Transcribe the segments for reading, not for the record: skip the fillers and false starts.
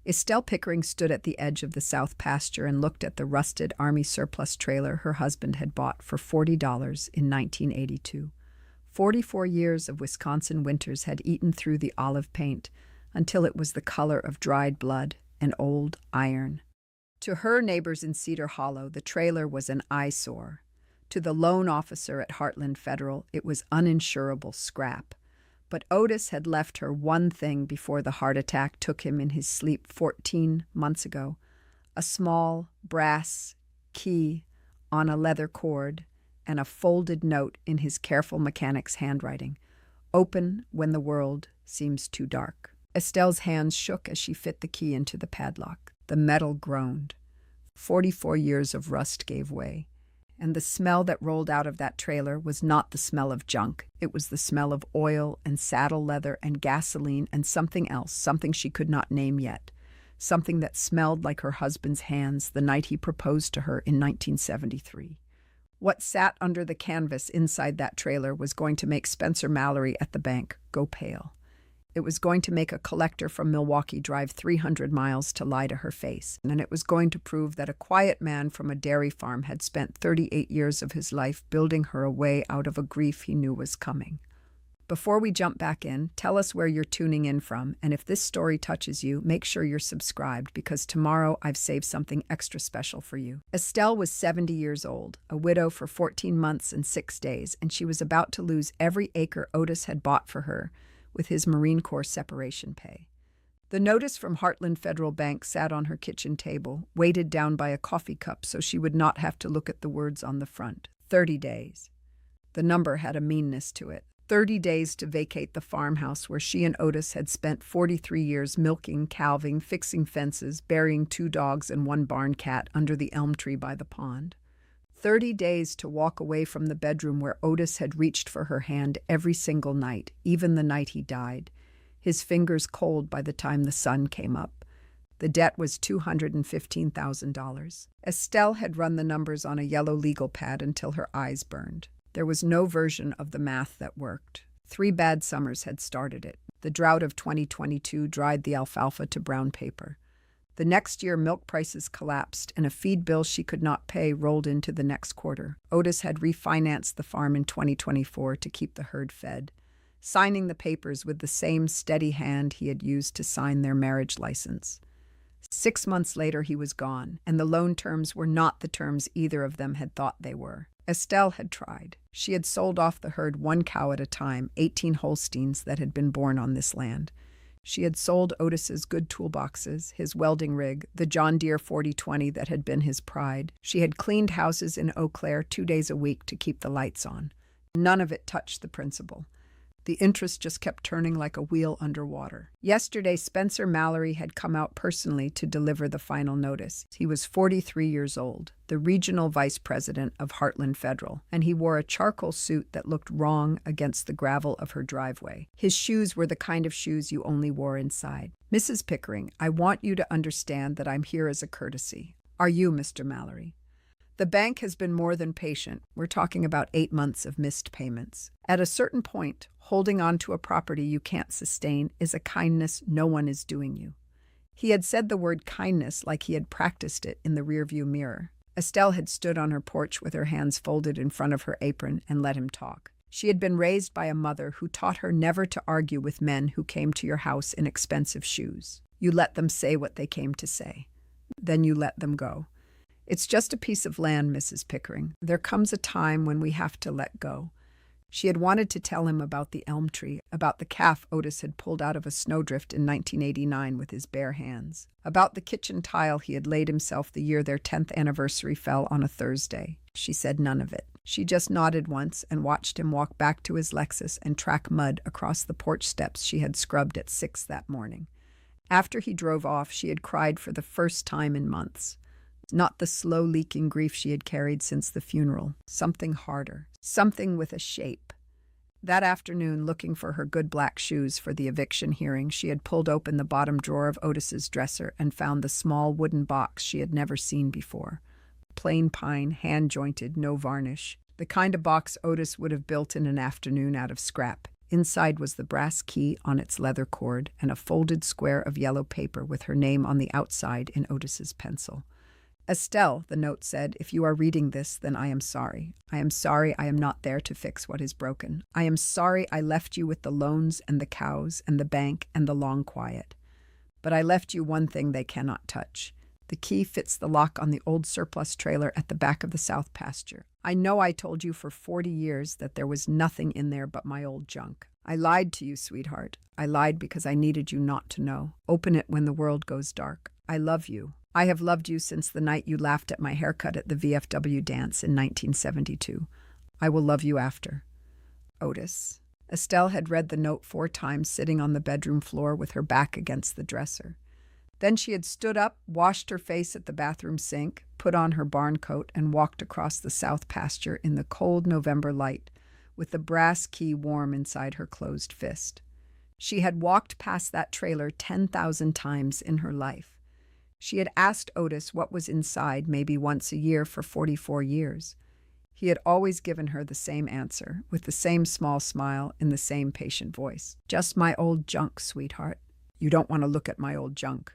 Estelle Pickering stood at the edge of the south pasture and looked at the rusted Army surplus trailer her husband had bought for $40 in 1982. 44 years of Wisconsin winters had eaten through the olive paint until it was the color of dried blood and old iron. To her neighbors in Cedar Hollow, the trailer was an eyesore. To the loan officer at Heartland Federal, it was uninsurable scrap. But Otis had left her one thing before the heart attack took him in his sleep 14 months ago: a small brass key on a leather cord and a folded note in his careful mechanic's handwriting: "Open when the world seems too dark." Estelle's hands shook as she fit the key into the padlock. The metal groaned. 44 years of rust gave way. And the smell that rolled out of that trailer was not the smell of junk. It was the smell of oil and saddle leather and gasoline and something else, something she could not name yet. Something that smelled like her husband's hands the night he proposed to her in 1973. What sat under the canvas inside that trailer was going to make Spencer Mallory at the bank go pale. It was going to make a collector from Milwaukee drive 300 miles to lie to her face, and it was going to prove that a quiet man from a dairy farm had spent 38 years of his life building her a way out of a grief he knew was coming. Before we jump back in, tell us where you're tuning in from, and if this story touches you, make sure you're subscribed, because tomorrow I've saved something extra special for you. Estelle was 70 years old, a widow for 14 months and 6 days, and she was about to lose every acre Otis had bought for her with his Marine Corps separation pay. The notice from Heartland Federal Bank sat on her kitchen table, weighted down by a coffee cup so she would not have to look at the words on the front. 30 days. The number had a meanness to it. 30 days to vacate the farmhouse where she and Otis had spent 43 years milking, calving, fixing fences, burying 2 dogs and 1 barn cat under the elm tree by the pond. 30 days to walk away from the bedroom where Otis had reached for her hand every single night, even the night he died, his fingers cold by the time the sun came up. The debt was $215,000. Estelle had run the numbers on a yellow legal pad until her eyes burned. There was no version of the math that worked. 3 bad summers had started it. The drought of 2022 dried the alfalfa to brown paper. The next year, milk prices collapsed, and a feed bill she could not pay rolled into the next quarter. Otis had refinanced the farm in 2024 to keep the herd fed, signing the papers with the same steady hand he had used to sign their marriage license. 6 months later, he was gone, and the loan terms were not the terms either of them had thought they were. Estelle had tried. She had sold off the herd 1 cow at a time, 18 Holsteins that had been born on this land. She had sold Otis's good toolboxes, his welding rig, the John Deere 4020 that had been his pride. She had cleaned houses in Eau Claire 2 days a week to keep the lights on. None of it touched the principal. The interest just kept turning like a wheel underwater. Yesterday, Spencer Mallory had come out personally to deliver the final notice. He was 43 years old, the regional vice president of Heartland Federal, and he wore a charcoal suit that looked wrong against the gravel of her driveway. His shoes were the kind of shoes you only wore inside. "Mrs. Pickering, I want you to understand that I'm here as a courtesy. Are you, Mr. Mallory? The bank has been more than patient. We're talking about 8 months of missed payments. At a certain point, holding on to a property you can't sustain is a kindness no one is doing you." He had said the word kindness like he had practiced it in the rearview mirror. Estelle had stood on her porch with her hands folded in front of her apron and let him talk. She had been raised by a mother who taught her never to argue with men who came to your house in expensive shoes. You let them say what they came to say. Then you let them go. "It's just a piece of land, Mrs. Pickering. There comes a time when we have to let go." She had wanted to tell him about the elm tree, about the calf Otis had pulled out of a snowdrift in 1989 with his bare hands, about the kitchen tile he had laid himself the year their 10th anniversary fell on a Thursday. She said none of it. She just nodded once and watched him walk back to his Lexus and track mud across the porch steps she had scrubbed at 6 that morning. After he drove off, she had cried for the first time in months. Not the slow leaking grief she had carried since the funeral. Something harder. Something with a shape. That afternoon, looking for her good black shoes for the eviction hearing, she had pulled open the bottom drawer of Otis's dresser and found the small wooden box she had never seen before. Plain pine, hand-jointed, no varnish. The kind of box Otis would have built in an afternoon out of scrap. Inside was the brass key on its leather cord and a folded square of yellow paper with her name on the outside in Otis's pencil. Estelle, the note said, if you are reading this, then I am sorry. I am sorry I am not there to fix what is broken. I am sorry I left you with the loans and the cows and the bank and the long quiet. But I left you one thing they cannot touch. The key fits the lock on the old surplus trailer at the back of the south pasture. I know I told you for 40 years that there was nothing in there but my old junk. I lied to you, sweetheart. I lied because I needed you not to know. Open it when the world goes dark. I love you. I have loved you since the night you laughed at my haircut at the VFW dance in 1972. I will love you after. Otis. Estelle had read the note 4 times sitting on the bedroom floor with her back against the dresser. Then she had stood up, washed her face at the bathroom sink, put on her barn coat, and walked across the south pasture in the cold November light, with the brass key warm inside her closed fist. She had walked past that trailer 10,000 times in her life. She had asked Otis what was inside maybe once a year for 44 years. He had always given her the same answer, with the same small smile in the same patient voice. Just my old junk, sweetheart. You don't want to look at my old junk.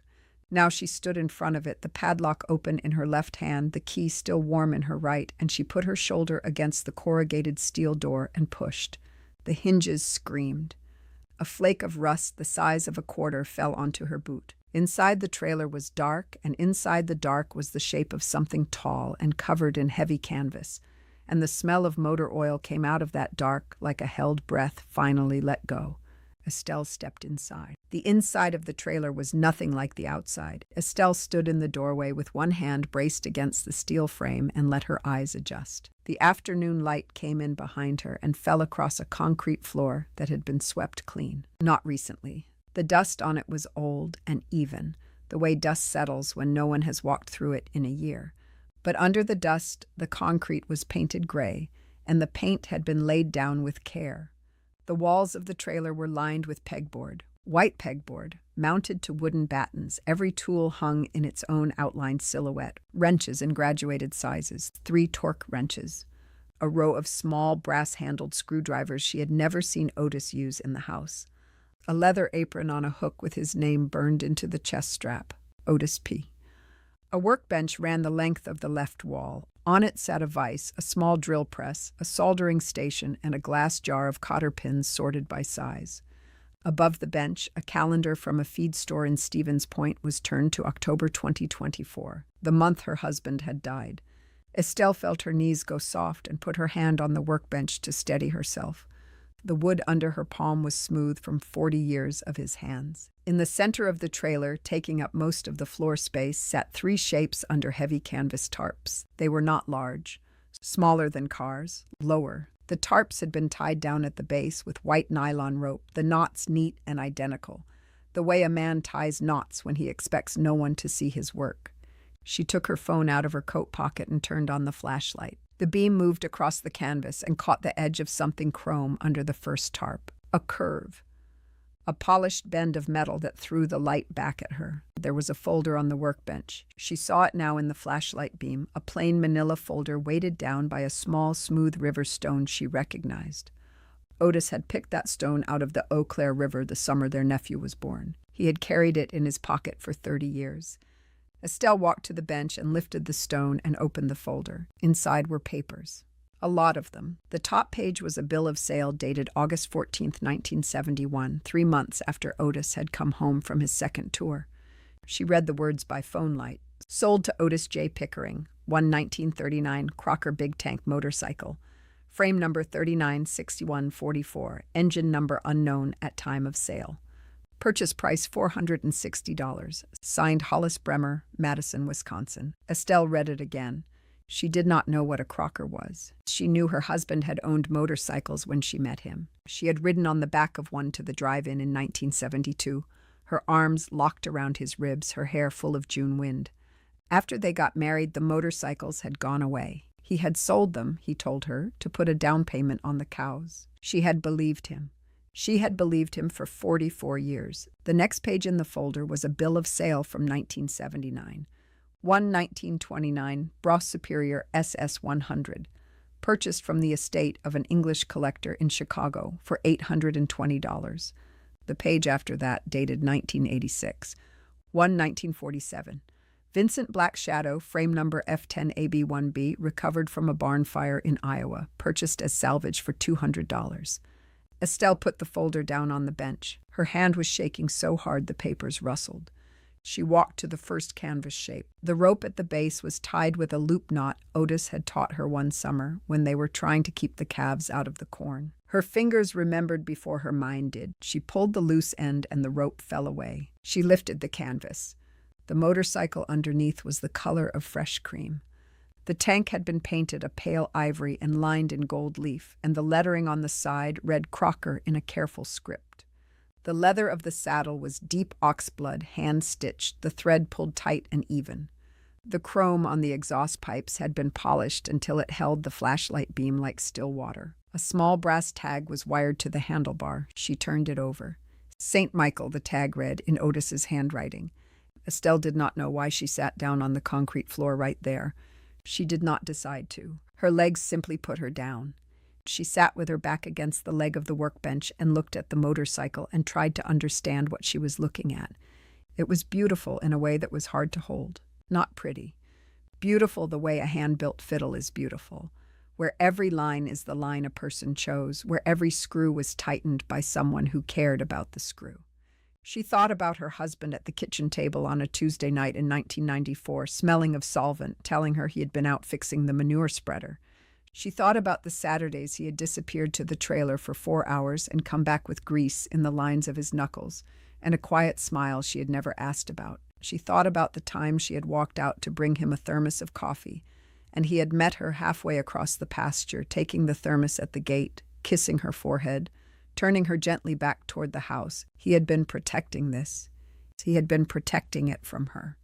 Now she stood in front of it, the padlock open in her left hand, the key still warm in her right, and she put her shoulder against the corrugated steel door and pushed. The hinges screamed. A flake of rust the size of a quarter fell onto her boot. Inside the trailer was dark, and inside the dark was the shape of something tall and covered in heavy canvas, and the smell of motor oil came out of that dark like a held breath finally let go. Estelle stepped inside. The inside of the trailer was nothing like the outside. Estelle stood in the doorway with one hand braced against the steel frame and let her eyes adjust. The afternoon light came in behind her and fell across a concrete floor that had been swept clean. Not recently. The dust on it was old and even, the way dust settles when no one has walked through it in a year. But under the dust, the concrete was painted gray, and the paint had been laid down with care. The walls of the trailer were lined with pegboard, white pegboard, mounted to wooden battens, every tool hung in its own outlined silhouette, wrenches in graduated sizes, 3 torque wrenches, a row of small brass-handled screwdrivers she had never seen Otis use in the house, a leather apron on a hook with his name burned into the chest strap, Otis P. A workbench ran the length of the left wall. On it sat a vise, a small drill press, a soldering station, and a glass jar of cotter pins sorted by size. Above the bench, a calendar from a feed store in Stevens Point was turned to October 2024, the month her husband had died. Estelle felt her knees go soft and put her hand on the workbench to steady herself. The wood under her palm was smooth from 40 years of his hands. In the center of the trailer, taking up most of the floor space, sat 3 shapes under heavy canvas tarps. They were not large, smaller than cars, lower. The tarps had been tied down at the base with white nylon rope, the knots neat and identical, the way a man ties knots when he expects no one to see his work. She took her phone out of her coat pocket and turned on the flashlight. The beam moved across the canvas and caught the edge of something chrome under the first tarp. A curve. A polished bend of metal that threw the light back at her. There was a folder on the workbench. She saw it now in the flashlight beam, a plain manila folder weighted down by a small, smooth river stone she recognized. Otis had picked that stone out of the Eau Claire River the summer their nephew was born. He had carried it in his pocket for 30 years. Estelle walked to the bench and lifted the stone and opened the folder. Inside were papers. A lot of them. The top page was a bill of sale dated August 14, 1971, 3 months after Otis had come home from his second tour. She read the words by phone light. Sold to Otis J. Pickering, 1939 Crocker Big Tank motorcycle. Frame number 396144. Engine number unknown at time of sale. Purchase price $460. Signed Hollis Bremer, Madison, Wisconsin. Estelle read it again. She did not know what a Crocker was. She knew her husband had owned motorcycles when she met him. She had ridden on the back of one to the drive-in in 1972, her arms locked around his ribs, her hair full of June wind. After they got married, the motorcycles had gone away. He had sold them, he told her, to put a down payment on the cows. She had believed him. She had believed him for 44 years. The next page in the folder was a bill of sale from 1979. 1929 Bras Superior SS 100. purchased from the estate of an English collector in Chicago for $820. The page after that, dated 1986. 1947. Vincent Black Shadow, frame number F10AB1B, recovered from a barn fire in Iowa, purchased as salvage for $200. Estelle put the folder down on the bench. Her hand was shaking so hard the papers rustled. She walked to the first canvas shape. The rope at the base was tied with a loop knot Otis had taught her one summer when they were trying to keep the calves out of the corn. Her fingers remembered before her mind did. She pulled the loose end and the rope fell away. She lifted the canvas. The motorcycle underneath was the color of fresh cream. The tank had been painted a pale ivory and lined in gold leaf, and the lettering on the side read Crocker in a careful script. The leather of the saddle was deep oxblood, hand-stitched, the thread pulled tight and even. The chrome on the exhaust pipes had been polished until it held the flashlight beam like still water. A small brass tag was wired to the handlebar. She turned it over. St. Michael, the tag read, in Otis's handwriting. Estelle did not know why she sat down on the concrete floor right there. She did not decide to. Her legs simply put her down. She sat with her back against the leg of the workbench and looked at the motorcycle and tried to understand what she was looking at. It was beautiful in a way that was hard to hold. Not pretty. Beautiful the way a hand-built fiddle is beautiful, where every line is the line a person chose, where every screw was tightened by someone who cared about the screw. She thought about her husband at the kitchen table on a Tuesday night in 1994, smelling of solvent, telling her he had been out fixing the manure spreader. She thought about the Saturdays he had disappeared to the trailer for 4 hours and come back with grease in the lines of his knuckles, and a quiet smile she had never asked about. She thought about the time she had walked out to bring him a thermos of coffee, and he had met her halfway across the pasture, taking the thermos at the gate, kissing her forehead, turning her gently back toward the house. He had been protecting this. He had been protecting it from her.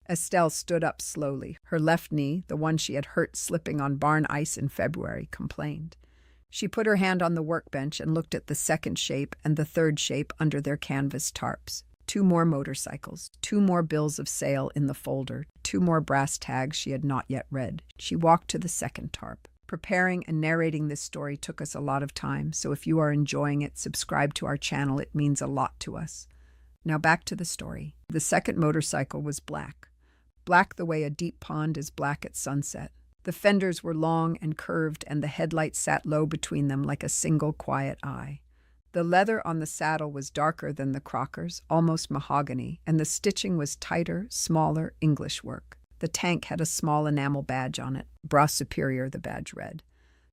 Estelle stood up slowly. Her left knee, the one she had hurt slipping on barn ice in February, complained. She put her hand on the workbench and looked at the second shape and the third shape under their canvas tarps. 2 more motorcycles, 2 more bills of sale in the folder, 2 more brass tags she had not yet read. She walked to the second tarp. Preparing and narrating this story took us a lot of time, so if you are enjoying it, subscribe to our channel. It means a lot to us. Now back to the story. The second motorcycle was black. Black the way a deep pond is black at sunset. The fenders were long and curved, and the headlights sat low between them like a single quiet eye. The leather on the saddle was darker than the Crocker's, almost mahogany, and the stitching was tighter, smaller, English work. The tank had a small enamel badge on it. Bras Superior, the badge read.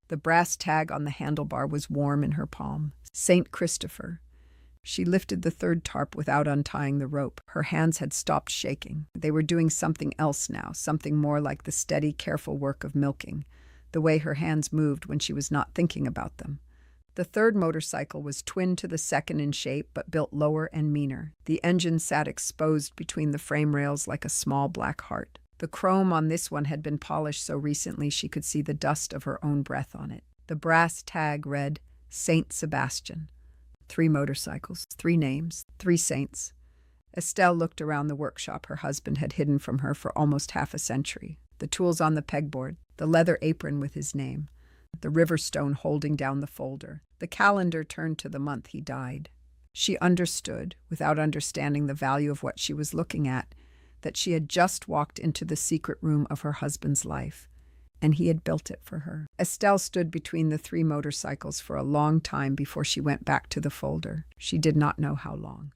The brass tag on the handlebar was warm in her palm. St. Christopher. She lifted the third tarp without untying the rope. Her hands had stopped shaking. They were doing something else now, something more like the steady, careful work of milking, the way her hands moved when she was not thinking about them. The third motorcycle was twin to the second in shape, but built lower and meaner. The engine sat exposed between the frame rails like a small black heart. The chrome on this one had been polished so recently she could see the dust of her own breath on it. The brass tag read, Saint Sebastian. 3 motorcycles, 3 names, 3 saints. Estelle looked around the workshop her husband had hidden from her for almost half a century. The tools on the pegboard, the leather apron with his name, the river stone holding down the folder. The calendar turned to the month he died. She understood, without understanding the value of what she was looking at, that she had just walked into the secret room of her husband's life, and he had built it for her. Estelle stood between the 3 motorcycles for a long time before she went back to the folder. She did not know how long.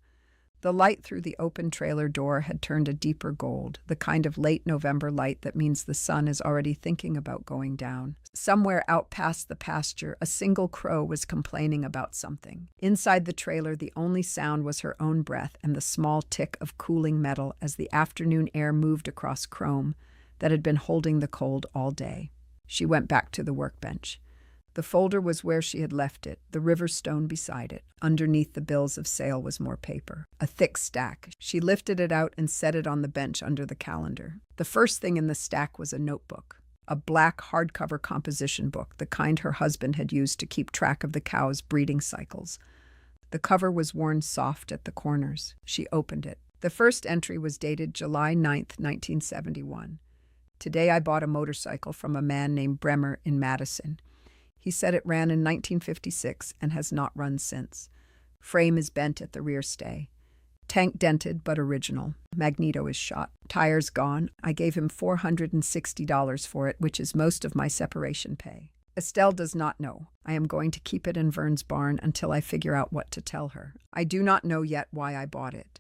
The light through the open trailer door had turned a deeper gold, the kind of late November light that means the sun is already thinking about going down. Somewhere out past the pasture, a single crow was complaining about something. Inside the trailer, the only sound was her own breath and the small tick of cooling metal as the afternoon air moved across chrome that had been holding the cold all day. She went back to the workbench. The folder was where she had left it, the river stone beside it. Underneath the bills of sale was more paper, a thick stack. She lifted it out and set it on the bench under the calendar. The first thing in the stack was a notebook, a black hardcover composition book, the kind her husband had used to keep track of the cows' breeding cycles. The cover was worn soft at the corners. She opened it. The first entry was dated July 9th, 1971. Today I bought a motorcycle from a man named Bremer in Madison. He said it ran in 1956 and has not run since. Frame is bent at the rear stay. Tank dented but original. Magneto is shot. Tires gone. I gave him $460 for it, which is most of my separation pay. Estelle does not know. I am going to keep it in Vern's barn until I figure out what to tell her. I do not know yet why I bought it.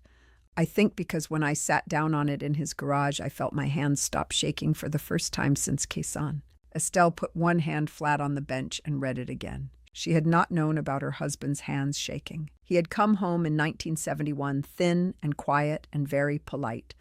I think because when I sat down on it in his garage, I felt my hands stop shaking for the first time since Quezon. Estelle put one hand flat on the bench and read it again. She had not known about her husband's hands shaking. He had come home in 1971, thin and quiet and very polite.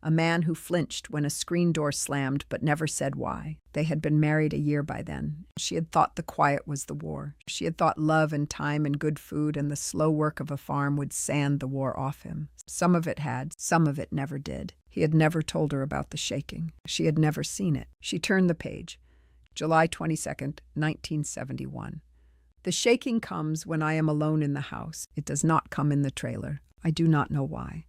A man who flinched when a screen door slammed but never said why. They had been married a year by then. She had thought the quiet was the war. She had thought love and time and good food and the slow work of a farm would sand the war off him. Some of it had, some of it never did. He had never told her about the shaking. She had never seen it. She turned the page. July 22nd, 1971. The shaking comes when I am alone in the house. It does not come in the trailer. I do not know why.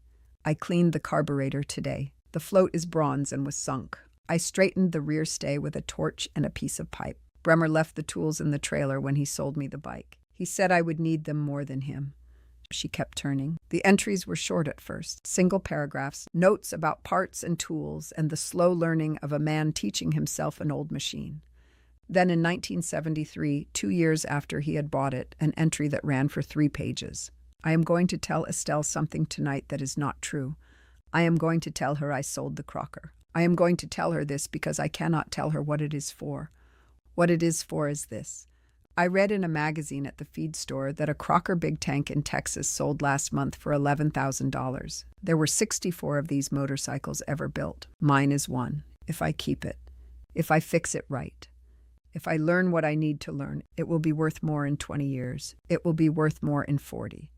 I cleaned the carburetor today. The float is bronze and was sunk. I straightened the rear stay with a torch and a piece of pipe. Bremer left the tools in the trailer when he sold me the bike. He said I would need them more than him. She kept turning. The entries were short at first, single paragraphs, notes about parts and tools, and the slow learning of a man teaching himself an old machine. Then in 1973, 2 years after he had bought it, an entry that ran for 3 pages. I am going to tell Estelle something tonight that is not true. I am going to tell her I sold the Crocker. I am going to tell her this because I cannot tell her what it is for. What it is for is this. I read in a magazine at the feed store that a Crocker big tank in Texas sold last month for $11,000. There were 64 of these motorcycles ever built. Mine is one, if I keep it, if I fix it right. If I learn what I need to learn, it will be worth more in 20 years. It will be worth more in 40.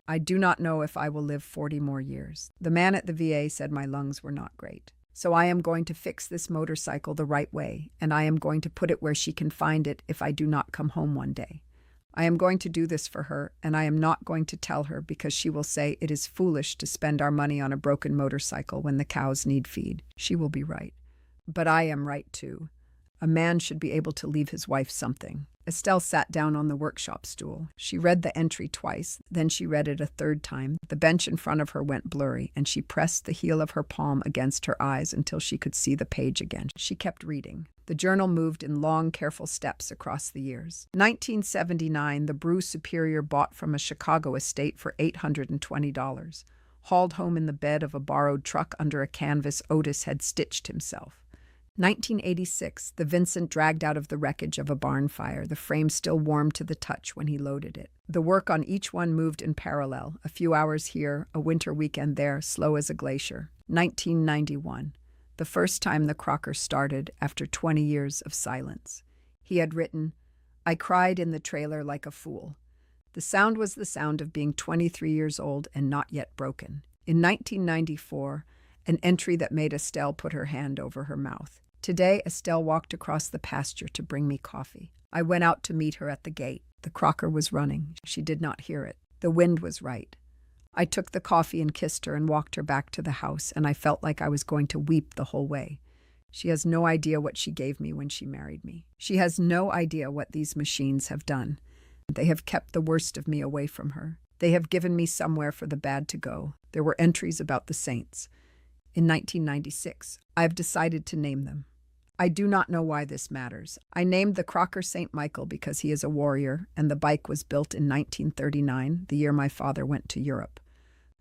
I do not know if I will live 40 more years. The man at the VA said my lungs were not great. So I am going to fix this motorcycle the right way, and I am going to put it where she can find it if I do not come home one day. I am going to do this for her, and I am not going to tell her because she will say it is foolish to spend our money on a broken motorcycle when the cows need feed. She will be right. But I am right too. A man should be able to leave his wife something. Estelle sat down on the workshop stool. She read the entry twice, then she read it a third time. The bench in front of her went blurry, and she pressed the heel of her palm against her eyes until she could see the page again. She kept reading. The journal moved in long, careful steps across the years. 1979, the Brew Superior bought from a Chicago estate for $820. Hauled home in the bed of a borrowed truck under a canvas Otis had stitched himself. 1986, the Vincent dragged out of the wreckage of a barn fire, the frame still warm to the touch when he loaded it. The work on each one moved in parallel, a few hours here, a winter weekend there, slow as a glacier. 1991, the first time the Crocker started after 20 years of silence. He had written, I cried in the trailer like a fool. The sound was the sound of being 23 years old and not yet broken. In 1994, an entry that made Estelle put her hand over her mouth. Today, Estelle walked across the pasture to bring me coffee. I went out to meet her at the gate. The Crocker was running. She did not hear it. The wind was right. I took the coffee and kissed her and walked her back to the house, and I felt like I was going to weep the whole way. She has no idea what she gave me when she married me. She has no idea what these machines have done. They have kept the worst of me away from her. They have given me somewhere for the bad to go. There were entries about the saints. In 1996, I have decided to name them. I do not know why this matters. I named the Crocker St. Michael because he is a warrior, and the bike was built in 1939, the year my father went to Europe.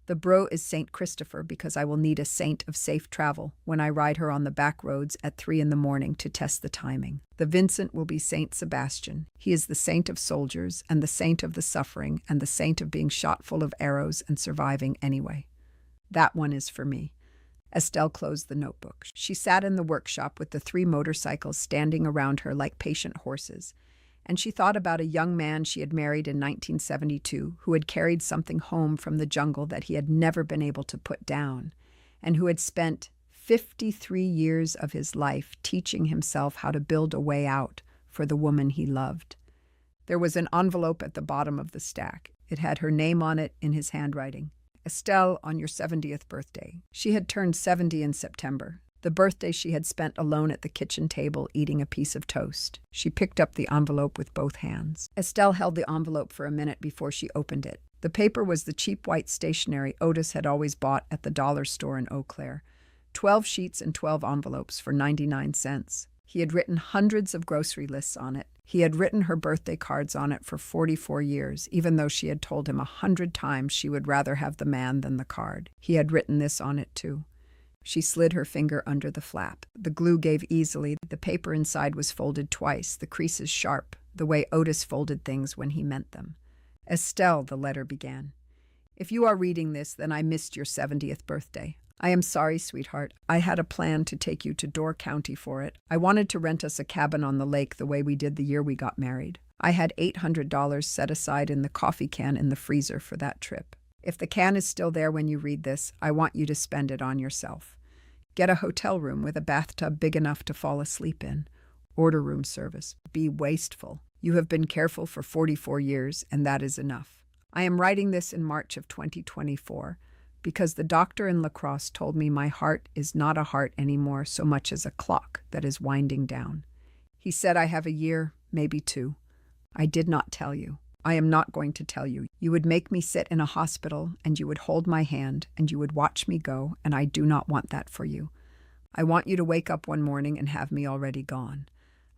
The Bro is St. Christopher because I will need a saint of safe travel when I ride her on the back roads at 3 a.m. to test the timing. The Vincent will be St. Sebastian. He is the saint of soldiers and the saint of the suffering and the saint of being shot full of arrows and surviving anyway. That one is for me. Estelle closed the notebook. She sat in the workshop with the 3 motorcycles standing around her like patient horses, and she thought about a young man she had married in 1972 who had carried something home from the jungle that he had never been able to put down, and who had spent 53 years of his life teaching himself how to build a way out for the woman he loved. There was an envelope at the bottom of the stack. It had her name on it in his handwriting. Estelle, on your 70th birthday. She had turned 70 in September. The birthday she had spent alone at the kitchen table eating a piece of toast. She picked up the envelope with both hands. Estelle held the envelope for a minute before she opened it. The paper was the cheap white stationery Otis had always bought at the dollar store in Eau Claire. 12 sheets and 12 envelopes for 99 cents. He had written hundreds of grocery lists on it. He had written her birthday cards on it for 44 years, even though she had told him 100 times she would rather have the man than the card. He had written this on it too. She slid her finger under the flap. The glue gave easily. The paper inside was folded twice, the creases sharp, the way Otis folded things when he meant them. Estelle, the letter began. If you are reading this, then I missed your 70th birthday. I am sorry, sweetheart. I had a plan to take you to Door County for it. I wanted to rent us a cabin on the lake the way we did the year we got married. I had $800 set aside in the coffee can in the freezer for that trip. If the can is still there when you read this, I want you to spend it on yourself. Get a hotel room with a bathtub big enough to fall asleep in. Order room service. Be wasteful. You have been careful for 44 years, and that is enough. I am writing this in March of 2024. Because the doctor in La Crosse told me my heart is not a heart anymore so much as a clock that is winding down. He said I have a year, maybe 2. I did not tell you. I am not going to tell you. You would make me sit in a hospital, and you would hold my hand, and you would watch me go, and I do not want that for you. I want you to wake up one morning and have me already gone.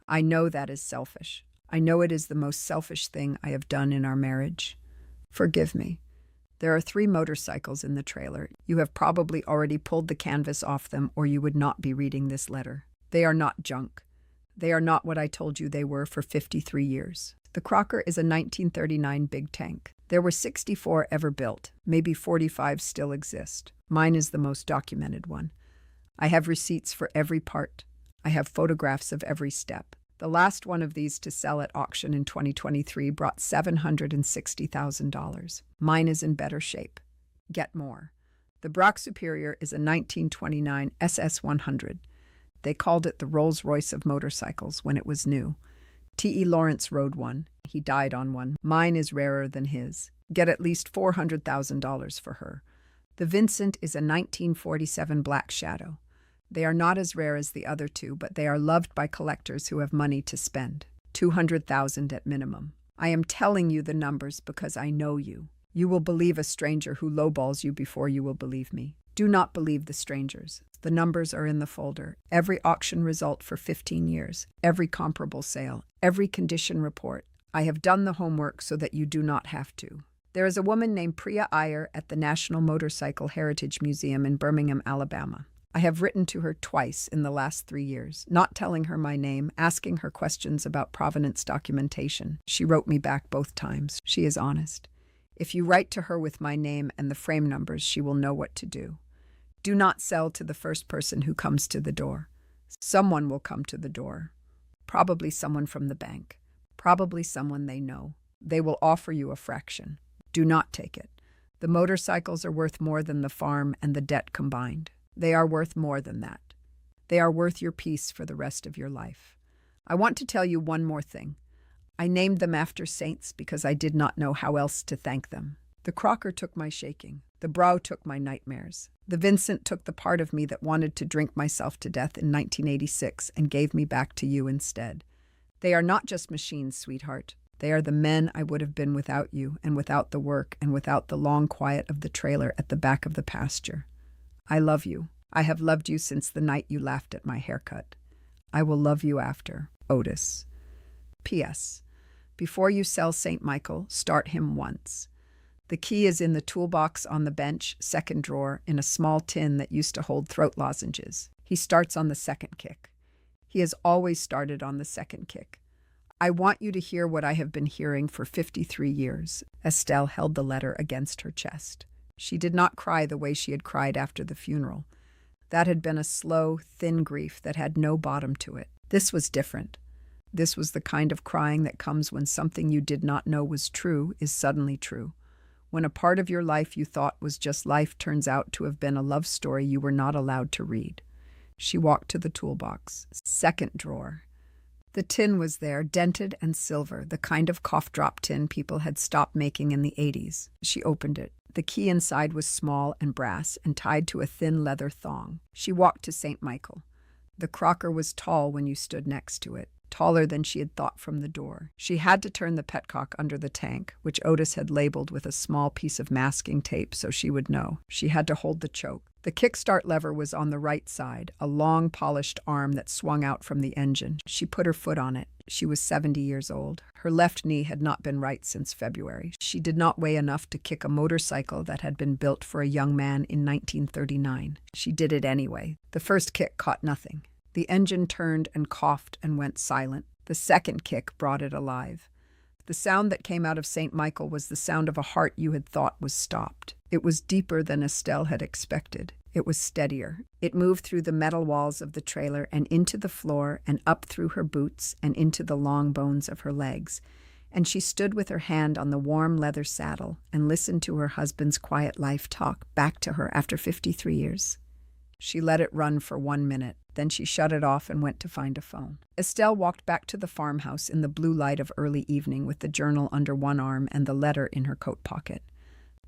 I know that is selfish. I know it is the most selfish thing I have done in our marriage. Forgive me. There are 3 motorcycles in the trailer. You have probably already pulled the canvas off them, or you would not be reading this letter. They are not junk. They are not what I told you they were for 53 years. The Crocker is a 1939 big tank. There were 64 ever built. Maybe 45 still exist. Mine is the most documented one. I have receipts for every part. I have photographs of every step. The last one of these to sell at auction in 2023 brought $760,000. Mine is in better shape. Get more. The Brock Superior is a 1929 SS100. They called it the Rolls-Royce of motorcycles when it was new. T.E. Lawrence rode one. He died on one. Mine is rarer than his. Get at least $400,000 for her. The Vincent is a 1947 Black Shadow. They are not as rare as the other 2, but they are loved by collectors who have money to spend. $200,000 at minimum. I am telling you the numbers because I know you. You will believe a stranger who lowballs you before you will believe me. Do not believe the strangers. The numbers are in the folder. Every auction result for 15 years. Every comparable sale. Every condition report. I have done the homework so that you do not have to. There is a woman named Priya Iyer at the National Motorcycle Heritage Museum in Birmingham, Alabama. I have written to her twice in the last 3 years, not telling her my name, asking her questions about provenance documentation. She wrote me back both times. She is honest. If you write to her with my name and the frame numbers, she will know what to do. Do not sell to the first person who comes to the door. Someone will come to the door. Probably someone from the bank. Probably someone they know. They will offer you a fraction. Do not take it. The motorcycles are worth more than the farm and the debt combined. They are worth more than that. They are worth your peace for the rest of your life. I want to tell you one more thing. I named them after saints because I did not know how else to thank them. The Crocker took my shaking. The Brow took my nightmares. The Vincent took the part of me that wanted to drink myself to death in 1986 and gave me back to you instead. They are not just machines, sweetheart. They are the men I would have been without you and without the work and without the long quiet of the trailer at the back of the pasture. I love you. I have loved you since the night you laughed at my haircut. I will love you after. Otis. P.S. Before you sell St. Michael, start him once. The key is in the toolbox on the bench, second drawer, in a small tin that used to hold throat lozenges. He starts on the second kick. He has always started on the second kick. I want you to hear what I have been hearing for 53 years. Estelle held the letter against her chest. She did not cry the way she had cried after the funeral. That had been a slow, thin grief that had no bottom to it. This was different. This was the kind of crying that comes when something you did not know was true is suddenly true. When a part of your life you thought was just life turns out to have been a love story you were not allowed to read. She walked to the toolbox. Second drawer. The tin was there, dented and silver, the kind of cough drop tin people had stopped making in the 80s. She opened it. The key inside was small and brass and tied to a thin leather thong. She walked to St. Michael. The crocker was tall when you stood next to it, taller than she had thought from the door. She had to turn the petcock under the tank, which Otis had labeled with a small piece of masking tape so she would know. She had to hold the choke. The kickstart lever was on the right side, a long, polished arm that swung out from the engine. She put her foot on it. She was 70 years old. Her left knee had not been right since February. She did not weigh enough to kick a motorcycle that had been built for a young man in 1939. She did it anyway. The first kick caught nothing. The engine turned and coughed and went silent. The second kick brought it alive. The sound that came out of St. Michael was the sound of a heart you had thought was stopped. It was deeper than Estelle had expected. It was steadier. It moved through the metal walls of the trailer and into the floor and up through her boots and into the long bones of her legs. And she stood with her hand on the warm leather saddle and listened to her husband's quiet life talk back to her after 53 years. She let it run for 1 minute. Then she shut it off and went to find a phone. Estelle walked back to the farmhouse in the blue light of early evening with the journal under one arm and the letter in her coat pocket.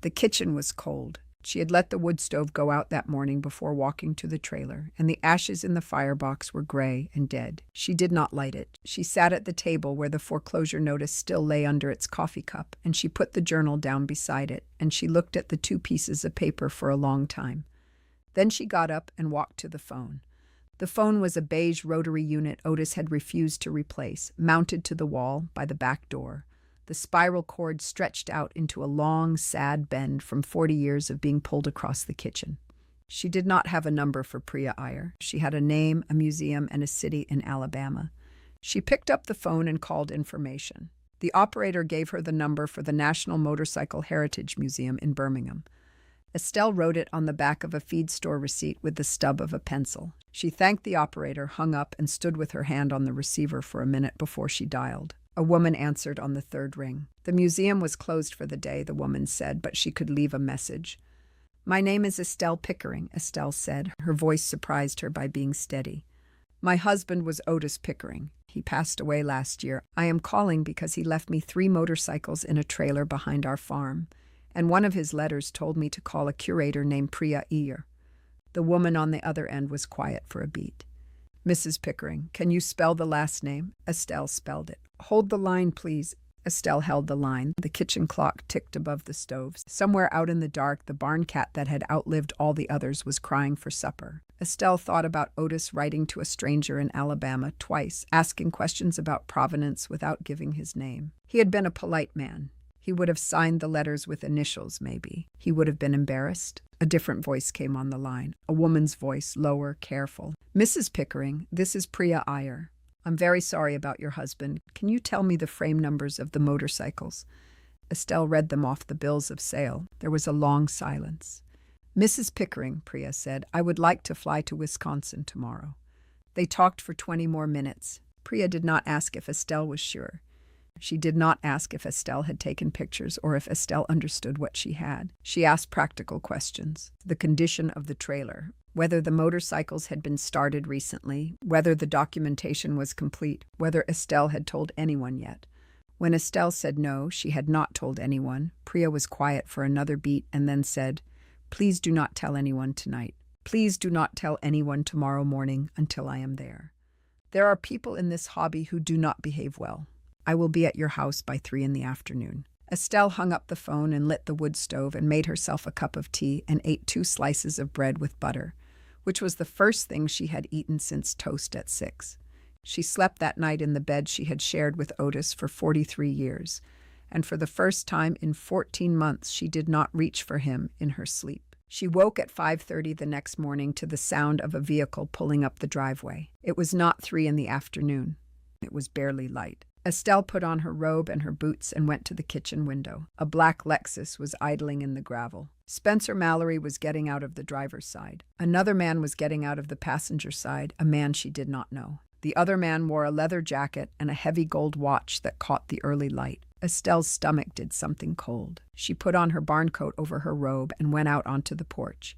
The kitchen was cold. She had let the wood stove go out that morning before walking to the trailer, and the ashes in the firebox were gray and dead. She did not light it. She sat at the table where the foreclosure notice still lay under its coffee cup, and she put the journal down beside it, and she looked at the 2 pieces of paper for a long time. Then she got up and walked to the phone. The phone was a beige rotary unit Otis had refused to replace, mounted to the wall by the back door. The spiral cord stretched out into a long, sad bend from 40 years of being pulled across the kitchen. She did not have a number for Priya Iyer. She had a name, a museum, and a city in Alabama. She picked up the phone and called information. The operator gave her the number for the National Motorcycle Heritage Museum in Birmingham. Estelle wrote it on the back of a feed store receipt with the stub of a pencil. She thanked the operator, hung up, and stood with her hand on the receiver for a minute before she dialed. A woman answered on the 3rd ring. The museum was closed for the day, the woman said, but she could leave a message. "My name is Estelle Pickering," Estelle said. Her voice surprised her by being steady. "My husband was Otis Pickering. He passed away last year. I am calling because he left me 3 motorcycles in a trailer behind our farm, and one of his letters told me to call a curator named Priya Iyer." The woman on the other end was quiet for a beat. "Mrs. Pickering, can you spell the last name?" Estelle spelled it. "Hold the line, please." Estelle held the line. The kitchen clock ticked above the stoves. Somewhere out in the dark, the barn cat that had outlived all the others was crying for supper. Estelle thought about Otis writing to a stranger in Alabama twice, asking questions about provenance without giving his name. He had been a polite man. He would have signed the letters with initials, maybe. He would have been embarrassed. A different voice came on the line, a woman's voice, lower, careful. "Mrs. Pickering, this is Priya Iyer. I'm very sorry about your husband. Can you tell me the frame numbers of the motorcycles?" Estelle read them off the bills of sale. There was a long silence. "Mrs. Pickering," Priya said, "I would like to fly to Wisconsin tomorrow." They talked for 20 more minutes. Priya did not ask if Estelle was sure. She did not ask if Estelle had taken pictures or if Estelle understood what she had. She asked practical questions. The condition of the trailer, whether the motorcycles had been started recently, whether the documentation was complete, whether Estelle had told anyone yet. When Estelle said no, she had not told anyone, Priya was quiet for another beat and then said, "Please do not tell anyone tonight. Please do not tell anyone tomorrow morning until I am there. There are people in this hobby who do not behave well. I will be at your house by 3 in the afternoon." Estelle hung up the phone and lit the wood stove and made herself a cup of tea and ate 2 slices of bread with butter, which was the first thing she had eaten since toast at 6. She slept that night in the bed she had shared with Otis for 43 years, and for the first time in 14 months she did not reach for him in her sleep. She woke at 5:30 the next morning to the sound of a vehicle pulling up the driveway. It was not 3 in the afternoon. It was barely light. Estelle put on her robe and her boots and went to the kitchen window. A black Lexus was idling in the gravel. Spencer Mallory was getting out of the driver's side. Another man was getting out of the passenger side, a man she did not know. The other man wore a leather jacket and a heavy gold watch that caught the early light. Estelle's stomach did something cold. She put on her barn coat over her robe and went out onto the porch.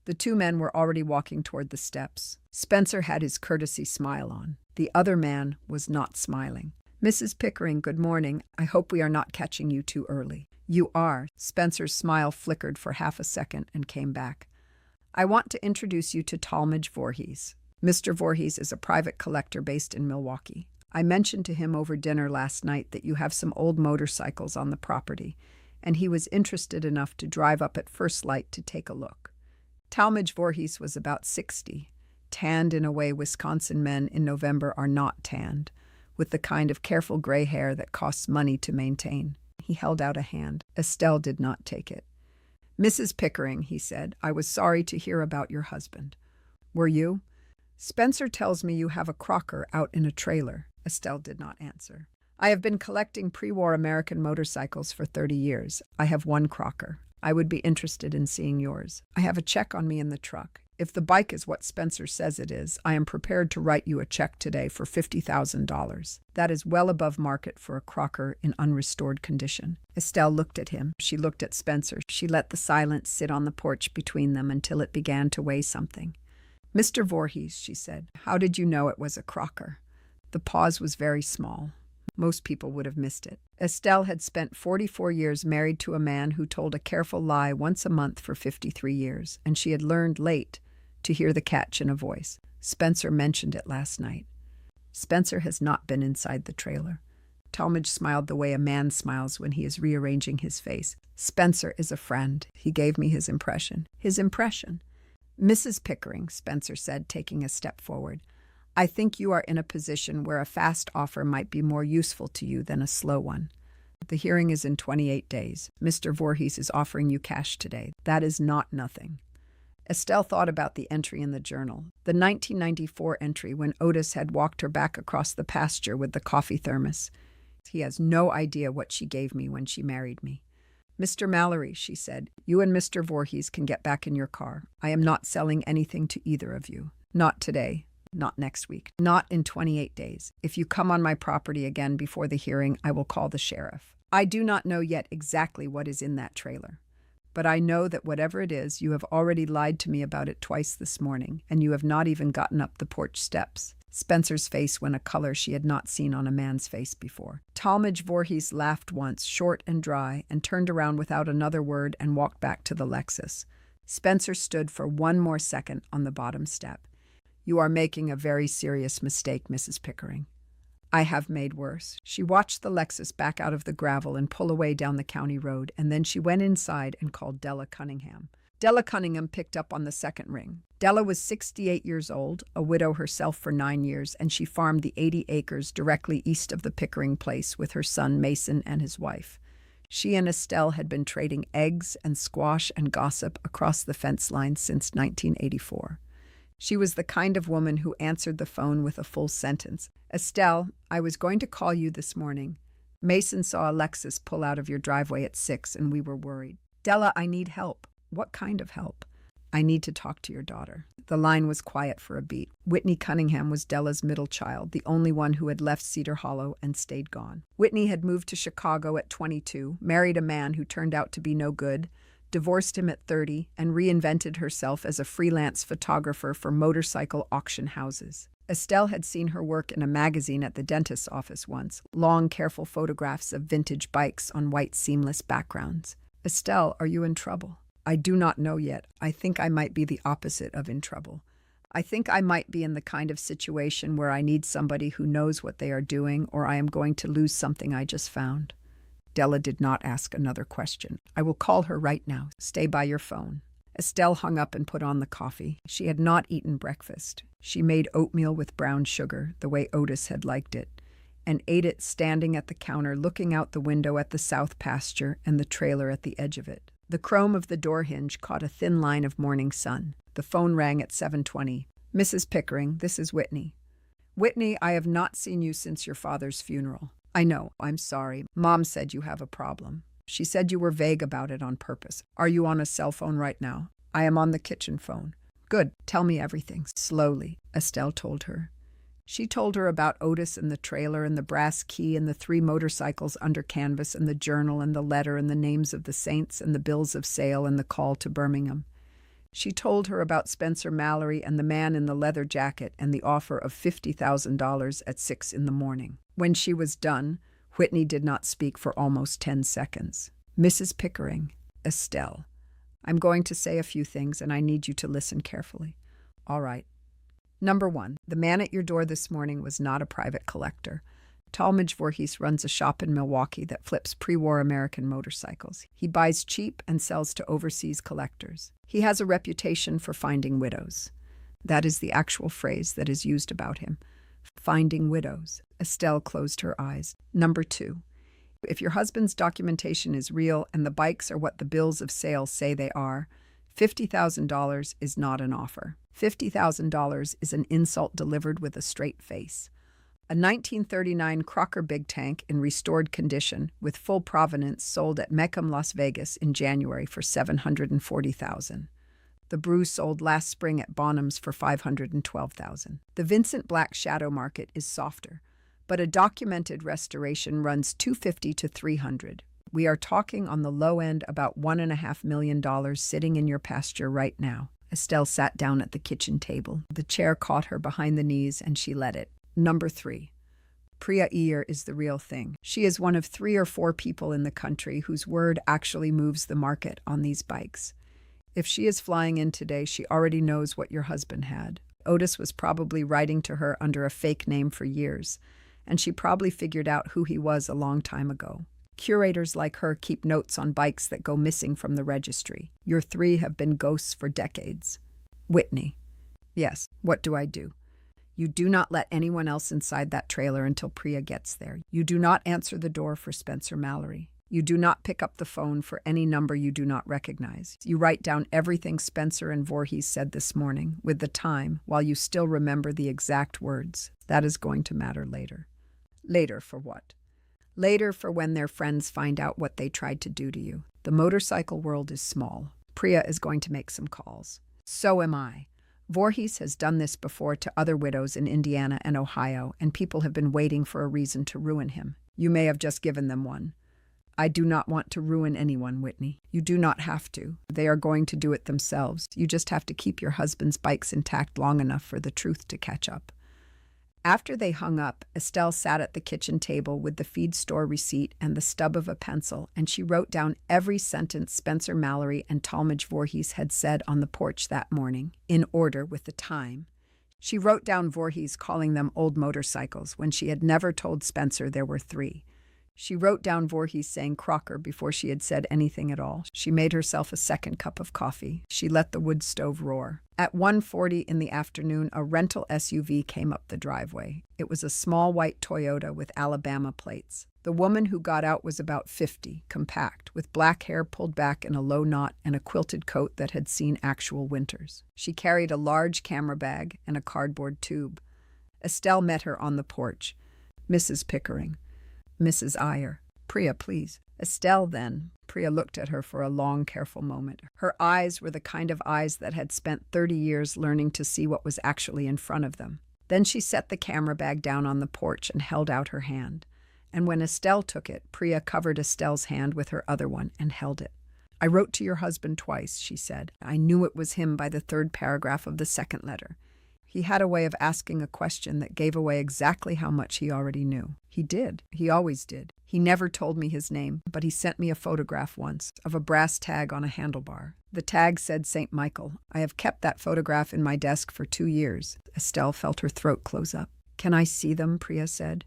The 2 men were already walking toward the steps. Spencer had his courtesy smile on. The other man was not smiling. "Mrs. Pickering, good morning. I hope we are not catching you too early." "You are." Spencer's smile flickered for half a second and came back. "I want to introduce you to Talmadge Voorhees. Mr. Voorhees is a private collector based in Milwaukee. I mentioned to him over dinner last night that you have some old motorcycles on the property, and he was interested enough to drive up at first light to take a look." Talmadge Voorhees was about 60, tanned in a way Wisconsin men in November are not tanned, with the kind of careful gray hair that costs money to maintain. He held out a hand. Estelle did not take it. "Mrs. Pickering," he said, "I was sorry to hear about your husband." "Were you?" "Spencer tells me you have a Crocker out in a trailer." Estelle did not answer. "I have been collecting pre-war American motorcycles for 30 years. I have one Crocker. I would be interested in seeing yours. I have a check on me in the truck. If the bike is what Spencer says it is, I am prepared to write you a check today for $50,000. That is well above market for a Crocker in unrestored condition." Estelle looked at him. She looked at Spencer. She let the silence sit on the porch between them until it began to weigh something. "Mr. Voorhees," she said, "how did you know it was a Crocker?" The pause was very small. Most people would have missed it. Estelle had spent 44 years married to a man who told a careful lie once a month for 53 years, and she had learned late to hear the catch in a voice. "Spencer mentioned it last night." "Spencer has not been inside the trailer." Talmadge smiled the way a man smiles when he is rearranging his face. "Spencer is a friend. He gave me his impression." "His impression?" "Mrs. Pickering," Spencer said, taking a step forward, "I think you are in a position where a fast offer might be more useful to you than a slow one. The hearing is in 28 days. Mr. Voorhees is offering you cash today. That is not nothing." Estelle thought about the entry in the journal, the 1994 entry when Otis had walked her back across the pasture with the coffee thermos. "He has no idea what she gave me when she married me." "Mr. Mallory," she said, "you and Mr. Voorhees can get back in your car. I am not selling anything to either of you. Not today. Not next week. Not in 28 days. If you come on my property again before the hearing, I will call the sheriff. I do not know yet exactly what is in that trailer. But I know that whatever it is, you have already lied to me about it twice this morning, and you have not even gotten up the porch steps." Spencer's face went a color she had not seen on a man's face before. Talmadge Voorhees laughed once, short and dry, and turned around without another word and walked back to the Lexus. Spencer stood for one more second on the bottom step. "You are making a very serious mistake, Mrs. Pickering." "I have made worse." She watched the Lexus back out of the gravel and pull away down the county road, and then she went inside and called Della Cunningham. Della Cunningham picked up on the second ring. Della was 68 years old, a widow herself for 9 years, and she farmed the 80 acres directly east of the Pickering place with her son Mason and his wife. She and Estelle had been trading eggs and squash and gossip across the fence line since 1984. She was the kind of woman who answered the phone with a full sentence. "Estelle, I was going to call you this morning. Mason saw a Lexus pull out of your driveway at 6, and we were worried." "Della, I need help." "What kind of help?" "I need to talk to your daughter." The line was quiet for a beat. Whitney Cunningham was Della's middle child, the only one who had left Cedar Hollow and stayed gone. Whitney had moved to Chicago at 22, married a man who turned out to be no good, divorced him at 30, and reinvented herself as a freelance photographer for motorcycle auction houses. Estelle had seen her work in a magazine at the dentist's office once, long, careful photographs of vintage bikes on white seamless backgrounds. "Estelle, are you in trouble?" "I do not know yet. I think I might be the opposite of in trouble. I think I might be in the kind of situation where I need somebody who knows what they are doing, or I am going to lose something I just found." Della did not ask another question. "I will call her right now. Stay by your phone." Estelle hung up and put on the coffee. She had not eaten breakfast. She made oatmeal with brown sugar, the way Otis had liked it, and ate it standing at the counter looking out the window at the south pasture and the trailer at the edge of it. The chrome of the door hinge caught a thin line of morning sun. The phone rang at 7:20. "Mrs. Pickering, this is Whitney." "Whitney, I have not seen you since your father's funeral." "I know. I'm sorry. Mom said you have a problem. She said you were vague about it on purpose. Are you on a cell phone right now?" "I am on the kitchen phone." "Good. Tell me everything." Slowly, Estelle told her. She told her about Otis and the trailer and the brass key and the 3 motorcycles under canvas and the journal and the letter and the names of the saints and the bills of sale and the call to Birmingham. She told her about Spencer Mallory and the man in the leather jacket and the offer of $50,000 at 6 in the morning. When she was done, Whitney did not speak for almost 10 seconds. Mrs. Pickering, Estelle, I'm going to say a few things and I need you to listen carefully. All right. Number 1, the man at your door this morning was not a private collector. Talmadge Voorhees runs a shop in Milwaukee that flips pre-war American motorcycles. He buys cheap and sells to overseas collectors. He has a reputation for finding widows. That is the actual phrase that is used about him. Finding widows. Estelle closed her eyes. Number 2, if your husband's documentation is real and the bikes are what the bills of sale say they are, $50,000 is not an offer. $50,000 is an insult delivered with a straight face. A 1939 Crocker Big Tank in restored condition with full provenance sold at Meckham, Las Vegas in January for $740,000. The brew sold last spring at Bonham's for $512,000. The Vincent Black Shadow Market is softer, but a documented restoration runs $250 to $300. We are talking on the low end about $1.5 million sitting in your pasture right now. Estelle sat down at the kitchen table. The chair caught her behind the knees and she let it. Number 3, Priya Iyer is the real thing. She is one of 3 or 4 people in the country whose word actually moves the market on these bikes. If she is flying in today, she already knows what your husband had. Otis was probably writing to her under a fake name for years, and she probably figured out who he was a long time ago. Curators like her keep notes on bikes that go missing from the registry. Your 3 have been ghosts for decades. Whitney. Yes, what do I do? You do not let anyone else inside that trailer until Priya gets there. You do not answer the door for Spencer Mallory. You do not pick up the phone for any number you do not recognize. You write down everything Spencer and Voorhees said this morning, with the time, while you still remember the exact words. That is going to matter later. Later for what? Later for when their friends find out what they tried to do to you. The motorcycle world is small. Priya is going to make some calls. So am I. Voorhees has done this before to other widows in Indiana and Ohio, and people have been waiting for a reason to ruin him. You may have just given them one. I do not want to ruin anyone, Whitney. You do not have to. They are going to do it themselves. You just have to keep your husband's bikes intact long enough for the truth to catch up. After they hung up, Estelle sat at the kitchen table with the feed store receipt and the stub of a pencil, and she wrote down every sentence Spencer Mallory and Talmadge Voorhees had said on the porch that morning, in order with the time. She wrote down Voorhees calling them old motorcycles when she had never told Spencer there were 3. She wrote down Voorhees saying Crocker before she had said anything at all. She made herself a second cup of coffee. She let the wood stove roar. At 1:40 in the afternoon, a rental SUV came up the driveway. It was a small white Toyota with Alabama plates. The woman who got out was about 50, compact, with black hair pulled back in a low knot and a quilted coat that had seen actual winters. She carried a large camera bag and a cardboard tube. Estelle met her on the porch. Mrs. Pickering. Mrs. Iyer. Priya, please. Estelle, then. Priya looked at her for a long, careful moment. Her eyes were the kind of eyes that had spent 30 years learning to see what was actually in front of them. Then she set the camera bag down on the porch and held out her hand. And when Estelle took it, Priya covered Estelle's hand with her other one and held it. I wrote to your husband twice, she said. I knew it was him by the 3rd paragraph of the 2nd letter. He had a way of asking a question that gave away exactly how much he already knew. He did. He always did. He never told me his name, but he sent me a photograph once of a brass tag on a handlebar. The tag said St. Michael. I have kept that photograph in my desk for 2 years. Estelle felt her throat close up. Can I see them? Priya said.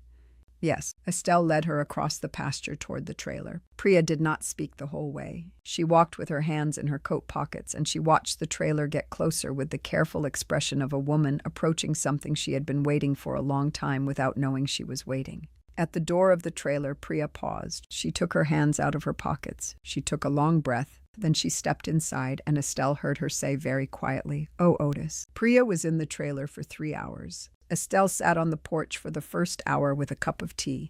Yes. Estelle led her across the pasture toward the trailer. Priya did not speak the whole way. She walked with her hands in her coat pockets, and she watched the trailer get closer with the careful expression of a woman approaching something she had been waiting for a long time without knowing she was waiting. At the door of the trailer, Priya paused. She took her hands out of her pockets. She took a long breath. Then she stepped inside, and Estelle heard her say very quietly, "Oh, Otis." Priya was in the trailer for 3 hours. Estelle sat on the porch for the first hour with a cup of tea,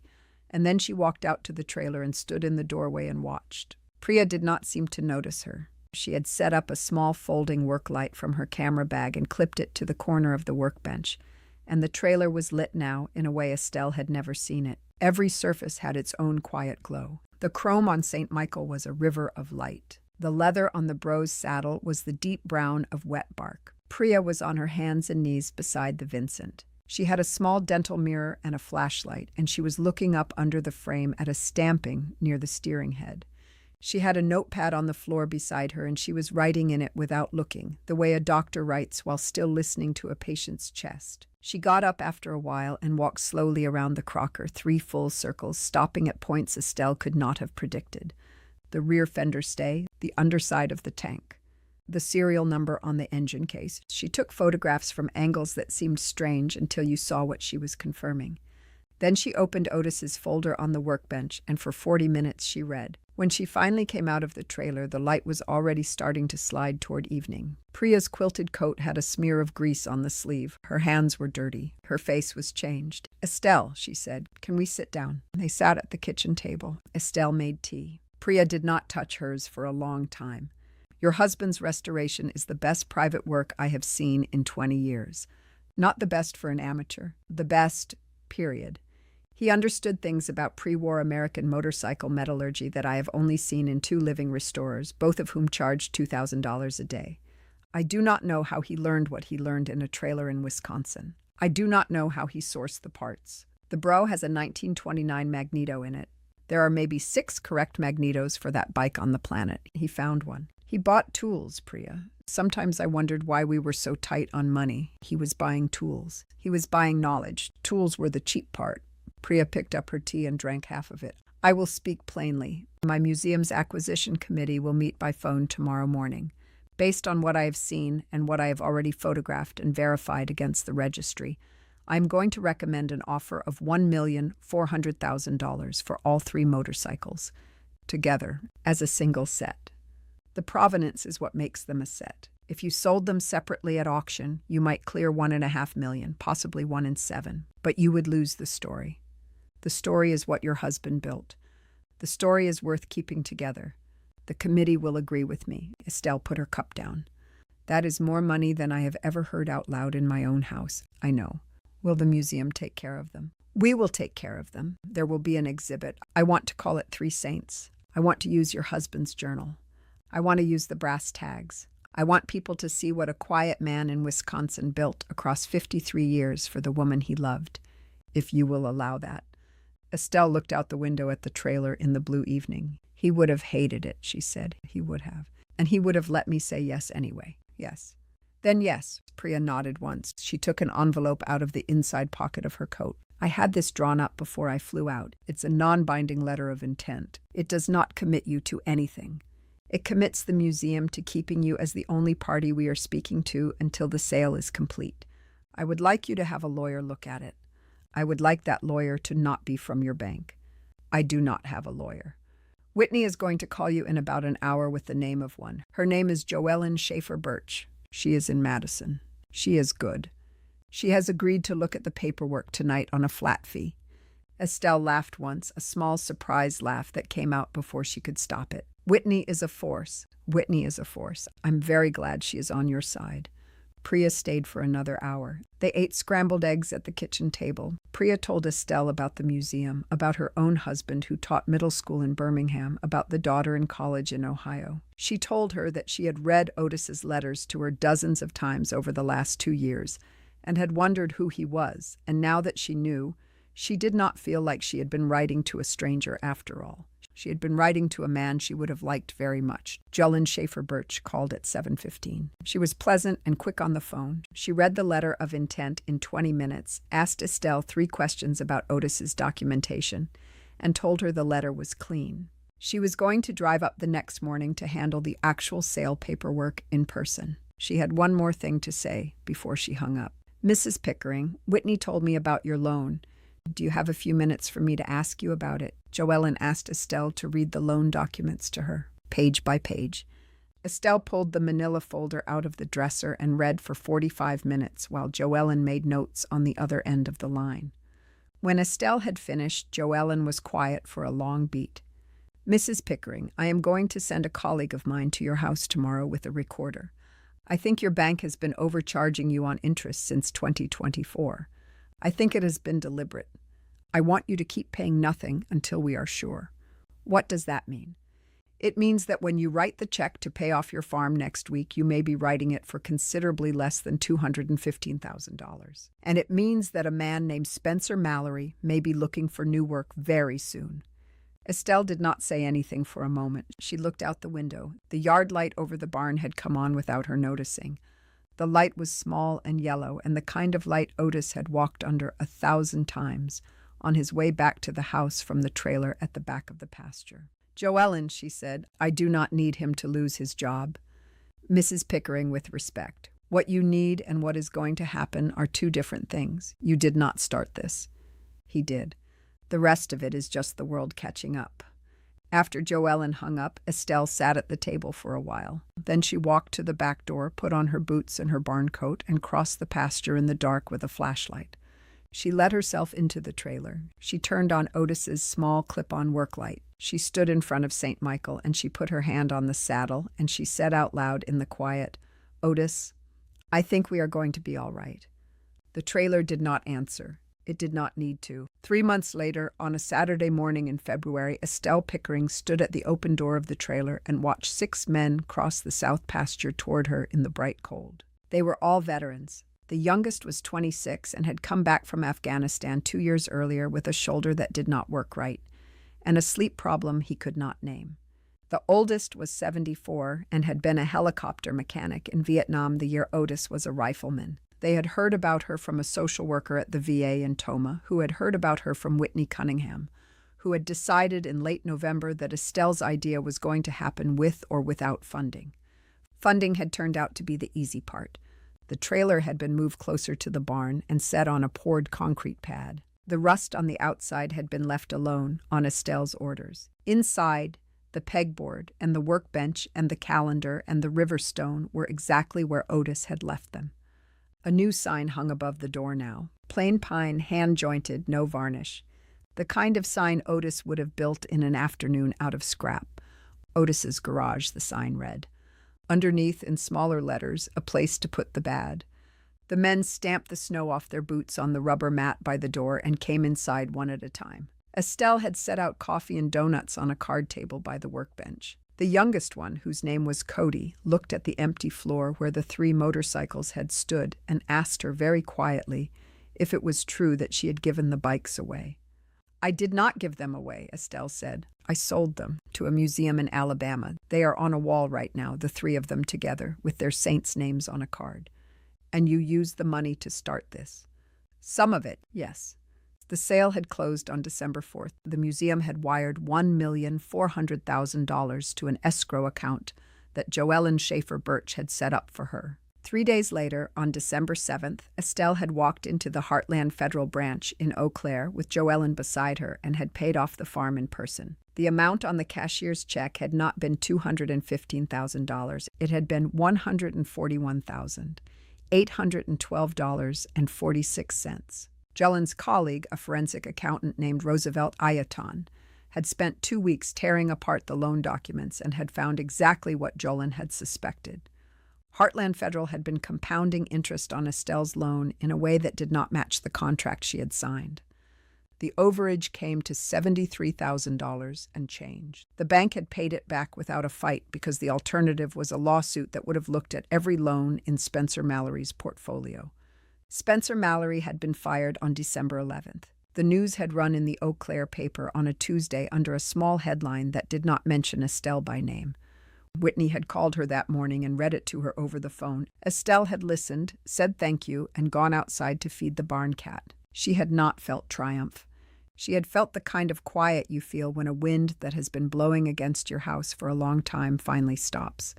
and then she walked out to the trailer and stood in the doorway and watched. Priya did not seem to notice her. She had set up a small folding work light from her camera bag and clipped it to the corner of the workbench, and the trailer was lit now in a way Estelle had never seen it. Every surface had its own quiet glow. The chrome on St. Michael was a river of light. The leather on the bro's saddle was the deep brown of wet bark. Priya was on her hands and knees beside the Vincent. She had a small dental mirror and a flashlight, and she was looking up under the frame at a stamping near the steering head. She had a notepad on the floor beside her, and she was writing in it without looking, the way a doctor writes while still listening to a patient's chest. She got up after a while and walked slowly around the Crocker, 3 full circles, stopping at points Estelle could not have predicted. The rear fender stay, the underside of the tank, the serial number on the engine case. She took photographs from angles that seemed strange until you saw what she was confirming. Then she opened Otis's folder on the workbench, and for 40 minutes she read. When she finally came out of the trailer, the light was already starting to slide toward evening. Priya's quilted coat had a smear of grease on the sleeve. Her hands were dirty. Her face was changed. "Estelle," she said, "can we sit down?" They sat at the kitchen table. Estelle made tea. Priya did not touch hers for a long time. "Your husband's restoration is the best private work I have seen in 20 years. Not the best for an amateur. The best, period. He understood things about pre-war American motorcycle metallurgy that I have only seen in 2 living restorers, both of whom charged $2,000 a day. I do not know how he learned what he learned in a trailer in Wisconsin. I do not know how he sourced the parts. The bro has a 1929 magneto in it. There are maybe 6 correct magnetos for that bike on the planet. He found one. He bought tools, Priya. Sometimes I wondered why we were so tight on money. He was buying tools. He was buying knowledge. Tools were the cheap part." Priya picked up her tea and drank half of it. "I will speak plainly. My museum's acquisition committee will meet by phone tomorrow morning. Based on what I have seen and what I have already photographed and verified against the registry, I am going to recommend an offer of $1,400,000 for all 3 motorcycles, together, as a single set. The provenance is what makes them a set. If you sold them separately at auction, you might clear $1.5 million, possibly 1 in 7, but you would lose the story. The story is what your husband built. The story is worth keeping together. The committee will agree with me." Estelle put her cup down. "That is more money than I have ever heard out loud in my own house. I know. Will the museum take care of them?" "We will take care of them. There will be an exhibit. I want to call it 3 Saints. I want to use your husband's journal. I want to use the brass tags. I want people to see what a quiet man in Wisconsin built across 53 years for the woman he loved, if you will allow that." Estelle looked out the window at the trailer in the blue evening. "He would have hated it," she said. "He would have. And he would have let me say yes anyway. Yes." "Then yes." Priya nodded once. She took an envelope out of the inside pocket of her coat. "I had this drawn up before I flew out. It's a non-binding letter of intent. It does not commit you to anything. It commits the museum to keeping you as the only party we are speaking to until the sale is complete. I would like you to have a lawyer look at it. I would like that lawyer to not be from your bank. I do not have a lawyer. Whitney is going to call you in about an hour with the name of one. Her name is Joellen Schaefer Birch. She is in Madison. She is good. She has agreed to look at the paperwork tonight on a flat fee." Estelle laughed once, a small surprised laugh that came out before she could stop it. "Whitney is a force. Whitney is a force. I'm very glad she is on your side." Priya stayed for another hour. They ate scrambled eggs at the kitchen table. Priya told Estelle about the museum, about her own husband who taught middle school in Birmingham, about the daughter in college in Ohio. She told her that she had read Otis's letters to her dozens of times over the last 2 years and had wondered who he was, and now that she knew, she did not feel like she had been writing to a stranger after all. She had been writing to a man she would have liked very much. Joellen Schaefer Birch called at 7:15. She was pleasant and quick on the phone. She read the letter of intent in 20 minutes, asked Estelle 3 questions about Otis's documentation, and told her the letter was clean. She was going to drive up the next morning to handle the actual sale paperwork in person. She had one more thing to say before she hung up. "Mrs. Pickering, Whitney told me about your loan. Do you have a few minutes for me to ask you about it?" Joellen asked Estelle to read the loan documents to her, page by page. Estelle pulled the manila folder out of the dresser and read for 45 minutes while Joellen made notes on the other end of the line. When Estelle had finished, Joellen was quiet for a long beat. "Mrs. Pickering, I am going to send a colleague of mine to your house tomorrow with a recorder. I think your bank has been overcharging you on interest since 2024. I think it has been deliberate. I want you to keep paying nothing until we are sure." "What does that mean?" It means that when you write the check to pay off your farm next week, you may be writing it for considerably less than $215,000. And it means that a man named Spencer Mallory may be looking for new work very soon. Estelle did not say anything for a moment. She looked out the window. The yard light over the barn had come on without her noticing. The light was small and yellow, and the kind of light Otis had walked under 1,000 times on his way back to the house from the trailer at the back of the pasture. "Joellen," she said, "I do not need him to lose his job." Mrs. Pickering, with respect, "What you need and what is going to happen are two different things. You did not start this." He did. The rest of it is just the world catching up. After Joellen hung up, Estelle sat at the table for a while. Then she walked to the back door, put on her boots and her barn coat, and crossed the pasture in the dark with a flashlight. She let herself into the trailer. She turned on Otis's small clip-on work light. She stood in front of St. Michael, and she put her hand on the saddle, and she said out loud in the quiet, "Otis, I think we are going to be all right." The trailer did not answer. It did not need to. 3 months later, on a Saturday morning in February, Estelle Pickering stood at the open door of the trailer and watched 6 men cross the south pasture toward her in the bright cold. They were all veterans. The youngest was 26 and had come back from Afghanistan 2 years earlier with a shoulder that did not work right, and a sleep problem he could not name. The oldest was 74 and had been a helicopter mechanic in Vietnam the year Otis was a rifleman. They had heard about her from a social worker at the VA in Toma, who had heard about her from Whitney Cunningham, who had decided in late November that Estelle's idea was going to happen with or without funding. Funding had turned out to be the easy part. The trailer had been moved closer to the barn and set on a poured concrete pad. The rust on the outside had been left alone on Estelle's orders. Inside, the pegboard and the workbench and the calendar and the river stone were exactly where Otis had left them. A new sign hung above the door now. Plain pine, hand-jointed, no varnish. The kind of sign Otis would have built in an afternoon out of scrap. Otis's garage, the sign read. Underneath, in smaller letters, a place to put the bad. The men stamped the snow off their boots on the rubber mat by the door and came inside one at a time. Estelle had set out coffee and donuts on a card table by the workbench. The youngest one, whose name was Cody, looked at the empty floor where the 3 motorcycles had stood and asked her very quietly if it was true that she had given the bikes away. "I did not give them away," Estelle said. "I sold them to a museum in Alabama. They are on a wall right now, the 3 of them together, with their saints' names on a card. And you used the money to start this." "Some of it, yes." The sale had closed on December 4th. The museum had wired $1,400,000 to an escrow account that Joellen Schaefer Birch had set up for her. 3 days later, on December 7th, Estelle had walked into the Heartland Federal branch in Eau Claire with Joellen beside her and had paid off the farm in person. The amount on the cashier's check had not been $215,000. It had been $141,812.46. Joellen's colleague, a forensic accountant named Roosevelt Ayaton, had spent 2 weeks tearing apart the loan documents and had found exactly what Joellen had suspected. Heartland Federal had been compounding interest on Estelle's loan in a way that did not match the contract she had signed. The overage came to $73,000 and change. The bank had paid it back without a fight because the alternative was a lawsuit that would have looked at every loan in Spencer Mallory's portfolio. Spencer Mallory had been fired on December 11th. The news had run in the Eau Claire paper on a Tuesday under a small headline that did not mention Estelle by name. Whitney had called her that morning and read it to her over the phone. Estelle had listened, said thank you, and gone outside to feed the barn cat. She had not felt triumph. She had felt the kind of quiet you feel when a wind that has been blowing against your house for a long time finally stops.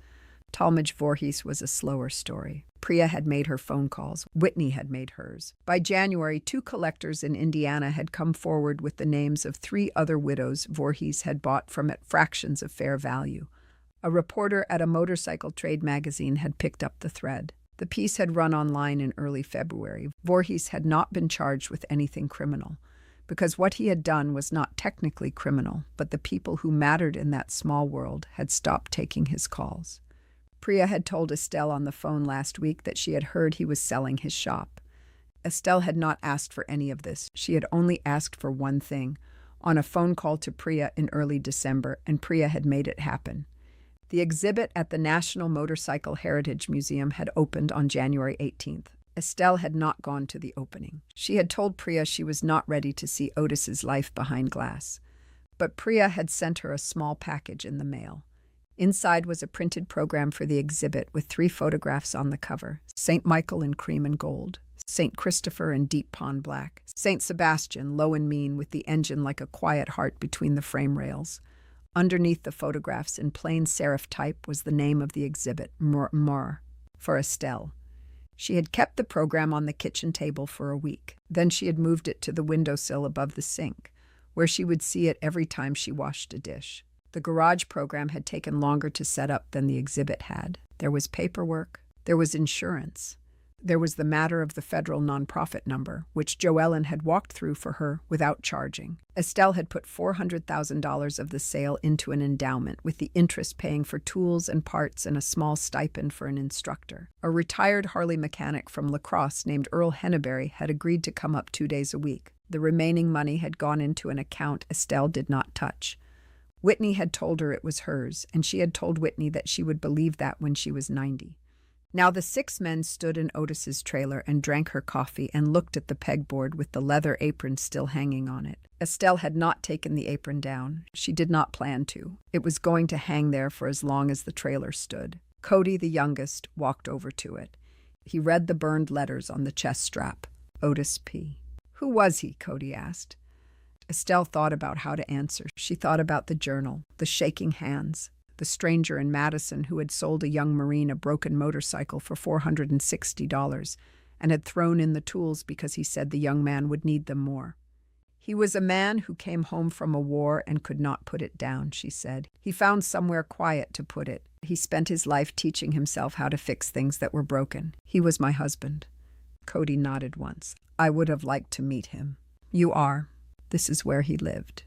Talmadge Voorhees was a slower story. Priya had made her phone calls. Whitney had made hers. By January, 2 collectors in Indiana had come forward with the names of 3 other widows Voorhees had bought from at fractions of fair value. A reporter at a motorcycle trade magazine had picked up the thread. The piece had run online in early February. Voorhees had not been charged with anything criminal, because what he had done was not technically criminal, but the people who mattered in that small world had stopped taking his calls. Priya had told Estelle on the phone last week that she had heard he was selling his shop. Estelle had not asked for any of this. She had only asked for one thing, on a phone call to Priya in early December, and Priya had made it happen. The exhibit at the National Motorcycle Heritage Museum had opened on January 18th. Estelle had not gone to the opening. She had told Priya she was not ready to see Otis's life behind glass. But Priya had sent her a small package in the mail. Inside was a printed program for the exhibit with 3 photographs on the cover: St. Michael in cream and gold, St. Christopher in deep pond black, St. Sebastian low and mean with the engine like a quiet heart between the frame rails. Underneath the photographs in plain serif type was the name of the exhibit, Mur, for Estelle. She had kept the program on the kitchen table for a week. Then she had moved it to the windowsill above the sink, where she would see it every time she washed a dish. The garage program had taken longer to set up than the exhibit had. There was paperwork. There was insurance. There was the matter of the federal nonprofit number, which Joellen had walked through for her without charging. Estelle had put $400,000 of the sale into an endowment, with the interest paying for tools and parts and a small stipend for an instructor. A retired Harley mechanic from La Crosse named Earl Henneberry had agreed to come up 2 days a week. The remaining money had gone into an account Estelle did not touch. Whitney had told her it was hers, and she had told Whitney that she would believe that when she was 90. Now the 6 men stood in Otis's trailer and drank her coffee and looked at the pegboard with the leather apron still hanging on it. Estelle had not taken the apron down. She did not plan to. It was going to hang there for as long as the trailer stood. Cody, the youngest, walked over to it. He read the burned letters on the chest strap. Otis P. Who was he? Cody asked. Estelle thought about how to answer. She thought about the journal, the shaking hands, the stranger in Madison who had sold a young Marine a broken motorcycle for $460 and had thrown in the tools because he said the young man would need them more. He was a man who came home from a war and could not put it down, she said. He found somewhere quiet to put it. He spent his life teaching himself how to fix things that were broken. He was my husband. Cody nodded once. I would have liked to meet him. You are. This is where he lived.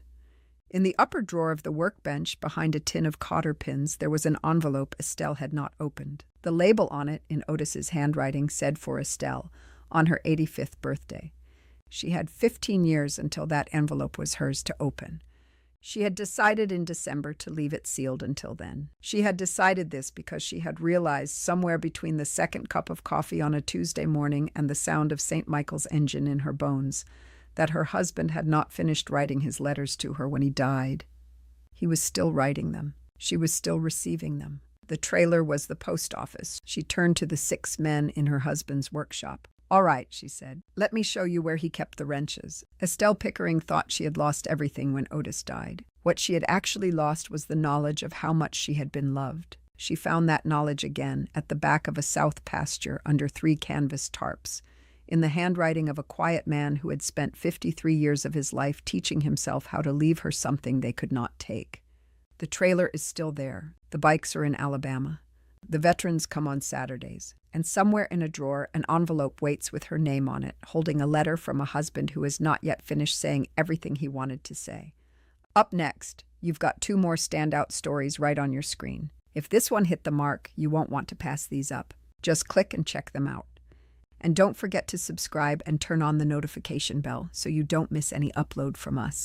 In the upper drawer of the workbench, behind a tin of cotter pins, there was an envelope Estelle had not opened. The label on it, in Otis's handwriting, said for Estelle, on her 85th birthday. She had 15 years until that envelope was hers to open. She had decided in December to leave it sealed until then. She had decided this because she had realized somewhere between the second cup of coffee on a Tuesday morning and the sound of St. Michael's engine in her bones that her husband had not finished writing his letters to her when he died. He was still writing them. She was still receiving them. The trailer was the post office. She turned to the 6 men in her husband's workshop. All right, she said. Let me show you where he kept the wrenches. Estelle Pickering thought she had lost everything when Otis died. What she had actually lost was the knowledge of how much she had been loved. She found that knowledge again at the back of a south pasture under 3 canvas tarps, in the handwriting of a quiet man who had spent 53 years of his life teaching himself how to leave her something they could not take. The trailer is still there. The bikes are in Alabama. The veterans come on Saturdays. And somewhere in a drawer, an envelope waits with her name on it, holding a letter from a husband who has not yet finished saying everything he wanted to say. Up next, you've got 2 more standout stories right on your screen. If this one hit the mark, you won't want to pass these up. Just click and check them out. And don't forget to subscribe and turn on the notification bell so you don't miss any upload from us.